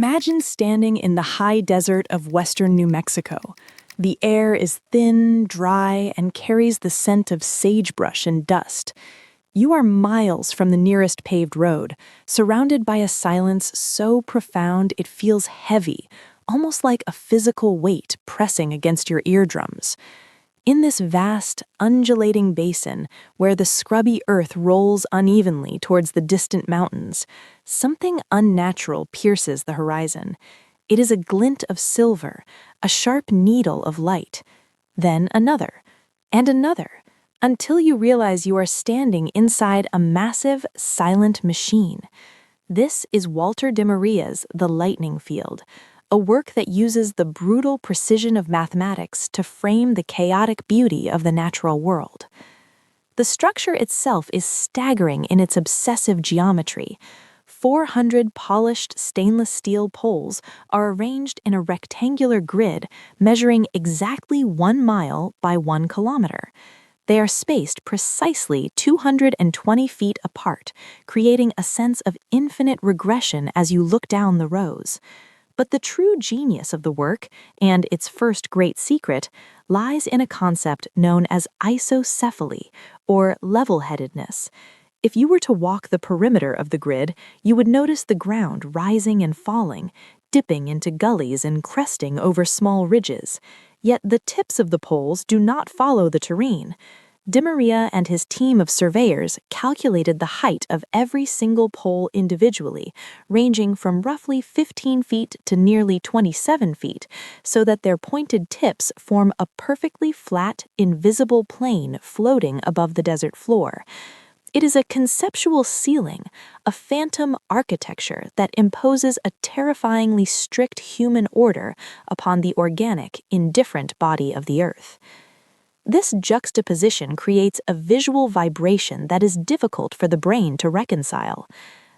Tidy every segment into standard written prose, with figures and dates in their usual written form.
Imagine standing in the high desert of western New Mexico. The air is thin, dry, and carries the scent of sagebrush and dust. You are miles from the nearest paved road, surrounded by a silence so profound it feels heavy, almost like a physical weight pressing against your eardrums. In this vast, undulating basin, where the scrubby earth rolls unevenly towards the distant mountains, something unnatural pierces the horizon. It is a glint of silver, a sharp needle of light. Then another, and another, until you realize you are standing inside a massive, silent machine. This is walterdemaria's The Lightning Field, a work that uses the brutal precision of mathematics to frame the chaotic beauty of the natural world. The structure itself is staggering in its obsessive geometry. 400 polished stainless steel poles are arranged in a rectangular grid measuring exactly 1 mile by 1 kilometer. They are spaced precisely 220 feet apart, creating a sense of infinite regression as you look down the rows. But the true genius of the work, and its first great secret, lies in a concept known as isocephaly, or level-headedness. If you were to walk the perimeter of the grid, you would notice the ground rising and falling, dipping into gullies and cresting over small ridges. Yet the tips of the poles do not follow the terrain. Demaria and his team of surveyors calculated the height of every single pole individually, ranging from roughly 15 feet to nearly 27 feet, so that their pointed tips form a perfectly flat, invisible plane floating above the desert floor. It is a conceptual ceiling, a phantom architecture that imposes a terrifyingly strict human order upon the organic, indifferent body of the earth. This juxtaposition creates a visual vibration that is difficult for the brain to reconcile.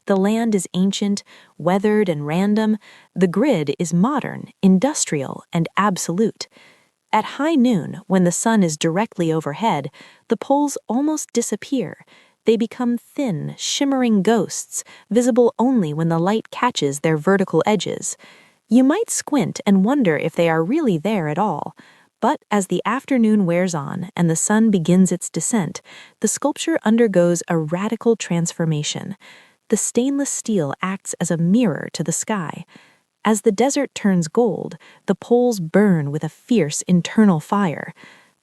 The land is ancient, weathered, and random. The grid is modern, industrial, and absolute. At high noon, when the sun is directly overhead, the poles almost disappear. They become thin, shimmering ghosts, visible only when the light catches their vertical edges. You might squint and wonder if they are really there at all. But as the afternoon wears on and the sun begins its descent, the sculpture undergoes a radical transformation. The stainless steel acts as a mirror to the sky. As the desert turns gold, the poles burn with a fierce internal fire.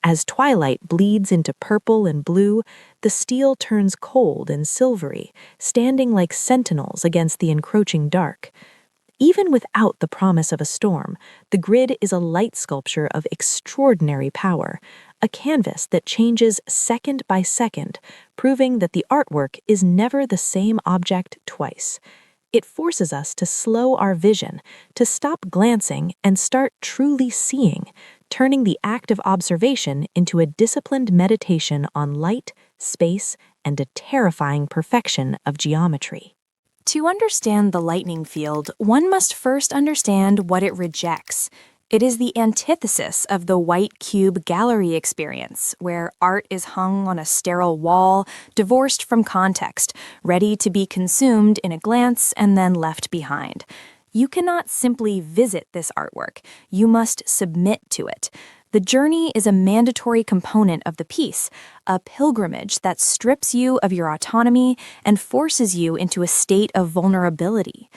As twilight bleeds into purple and blue, the steel turns cold and silvery, standing like sentinels against the encroaching dark. Even without the promise of a storm, the grid is a light sculpture of extraordinary power, a canvas that changes second by second, proving that the artwork is never the same object twice. It forces us to slow our vision, to stop glancing and start truly seeing, turning the act of observation into a disciplined meditation on light, space, and a terrifying perfection of geometry. To understand the lightning field, one must first understand what it rejects. It is the antithesis of the white cube gallery experience, where art is hung on a sterile wall, divorced from context, ready to be consumed in a glance and then left behind. You cannot simply visit this artwork. You must submit to it. The journey is a mandatory component of the piece, a pilgrimage that strips you of your autonomy and forces you into a state of vulnerability.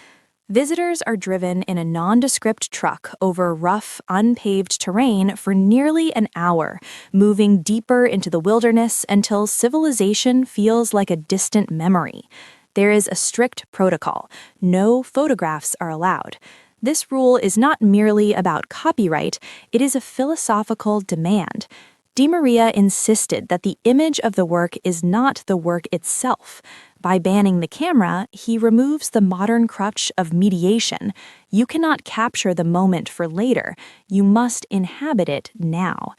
Visitors are driven in a nondescript truck over rough, unpaved terrain for nearly an hour, moving deeper into the wilderness until civilization feels like a distant memory. There is a strict protocol. No photographs are allowed. This rule is not merely about copyright, it is a philosophical demand. Demaria insisted that the image of the work is not the work itself. By banning the camera, he removes the modern crutch of mediation. You cannot capture the moment for later. You must inhabit it now.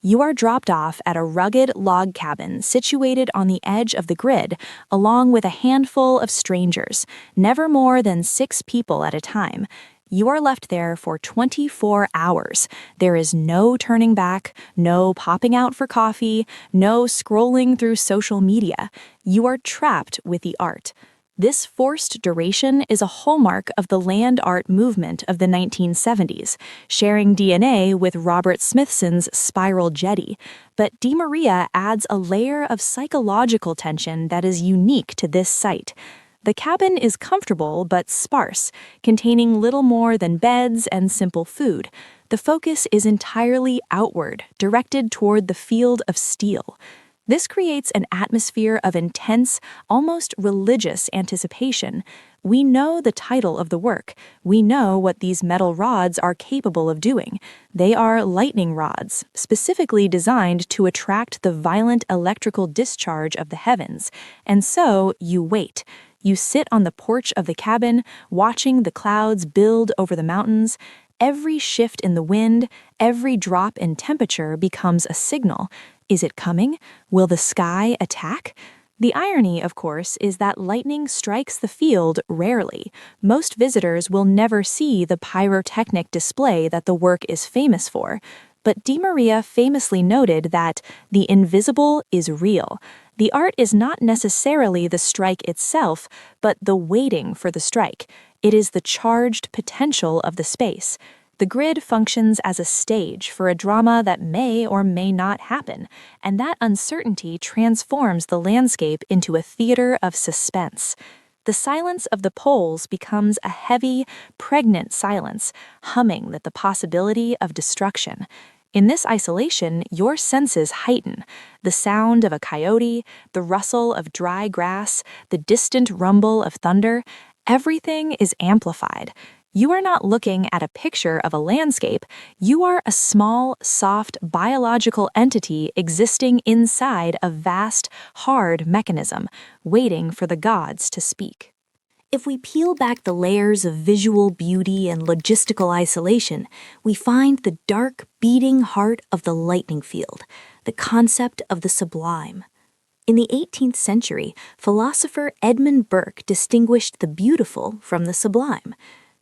You are dropped off at a rugged log cabin situated on the edge of the grid, along with a handful of strangers, never more than 6 people at a time. You are left there for 24 hours. There is no turning back, no popping out for coffee, no scrolling through social media. You are trapped with the art. This forced duration is a hallmark of the land art movement of the 1970s, sharing DNA with Robert Smithson's spiral jetty. But DeMaria adds a layer of psychological tension that is unique to this site. The cabin is comfortable but sparse, containing little more than beds and simple food. The focus is entirely outward, directed toward the field of steel. This creates an atmosphere of intense, almost religious anticipation. We know the title of the work. We know what these metal rods are capable of doing. They are lightning rods, specifically designed to attract the violent electrical discharge of the heavens. And so you wait. You sit on the porch of the cabin, watching the clouds build over the mountains. Every shift in the wind, every drop in temperature becomes a signal. Is it coming? Will the sky attack? The irony, of course, is that lightning strikes the field rarely. Most visitors will never see the pyrotechnic display that the work is famous for. But DeMaria famously noted that the invisible is real. The art is not necessarily the strike itself, but the waiting for the strike. It is the charged potential of the space. The grid functions as a stage for a drama that may or may not happen, and that uncertainty transforms the landscape into a theater of suspense. The silence of the poles becomes a heavy, pregnant silence, humming at the possibility of destruction. In this isolation, your senses heighten. The sound of a coyote, the rustle of dry grass, the distant rumble of thunder, everything is amplified. You are not looking at a picture of a landscape. You are a small, soft, biological entity existing inside a vast, hard mechanism, waiting for the gods to speak. If we peel back the layers of visual beauty and logistical isolation, we find the dark, beating heart of the lightning field, the concept of the sublime. In the 18th century, philosopher Edmund Burke distinguished the beautiful from the sublime.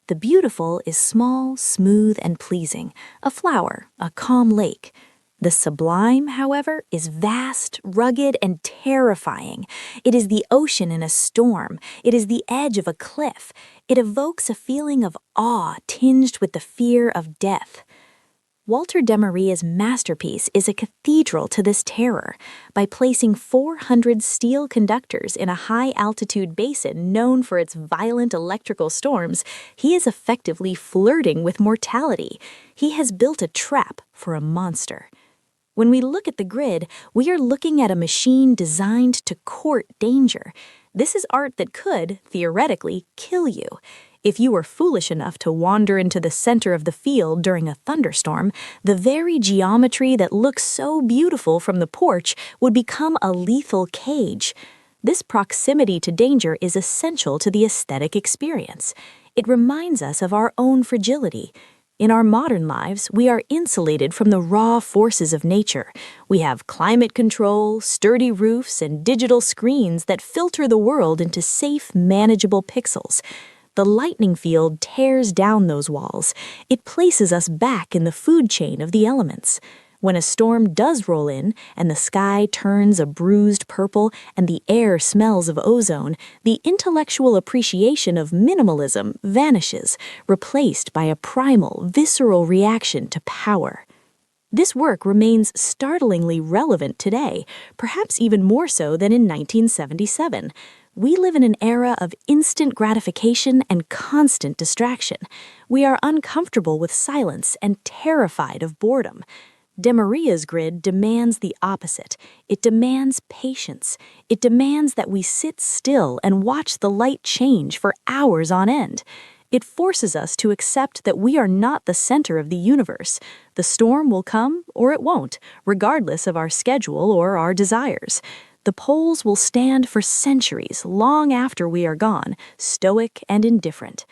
The beautiful is small, smooth, and pleasing, a flower, a calm lake. The sublime, however, is vast, rugged, and terrifying. It is the ocean in a storm. It is the edge of a cliff. It evokes a feeling of awe tinged with the fear of death. Walterdemaria's masterpiece is a cathedral to this terror. By placing 400 steel conductors in a high-altitude basin known for its violent electrical storms, he is effectively flirting with mortality. He has built a trap for a monster. When we look at the grid, we are looking at a machine designed to court danger. This is art that could, theoretically, kill you. If you were foolish enough to wander into the center of the field during a thunderstorm, the very geometry that looks so beautiful from the porch would become a lethal cage. This proximity to danger is essential to the aesthetic experience. It reminds us of our own fragility. In our modern lives, we are insulated from the raw forces of nature. We have climate control, sturdy roofs, and digital screens that filter the world into safe, manageable pixels. The lightning field tears down those walls. It places us back in the food chain of the elements. When a storm does roll in, and the sky turns a bruised purple and the air smells of ozone, the intellectual appreciation of minimalism vanishes, replaced by a primal, visceral reaction to power. This work remains startlingly relevant today, perhaps even more so than in 1977. We live in an era of instant gratification and constant distraction. We are uncomfortable with silence and terrified of boredom. DeMaria's grid demands the opposite. It demands patience. It demands that we sit still and watch the light change for hours on end. It forces us to accept that we are not the center of the universe. The storm will come or it won't, regardless of our schedule or our desires. The poles will stand for centuries, long after we are gone, stoic and indifferent.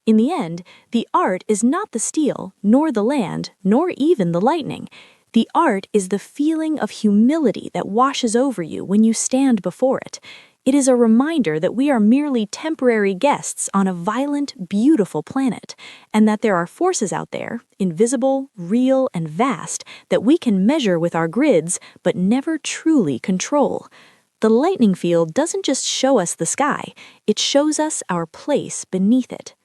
In the end, the art is not the steel, nor the land, nor even the lightning. The art is the feeling of humility that washes over you when you stand before it. It is a reminder that we are merely temporary guests on a violent, beautiful planet, and that there are forces out there, invisible, real, and vast, that we can measure with our grids but never truly control. The lightning field doesn't just show us the sky, it shows us our place beneath it.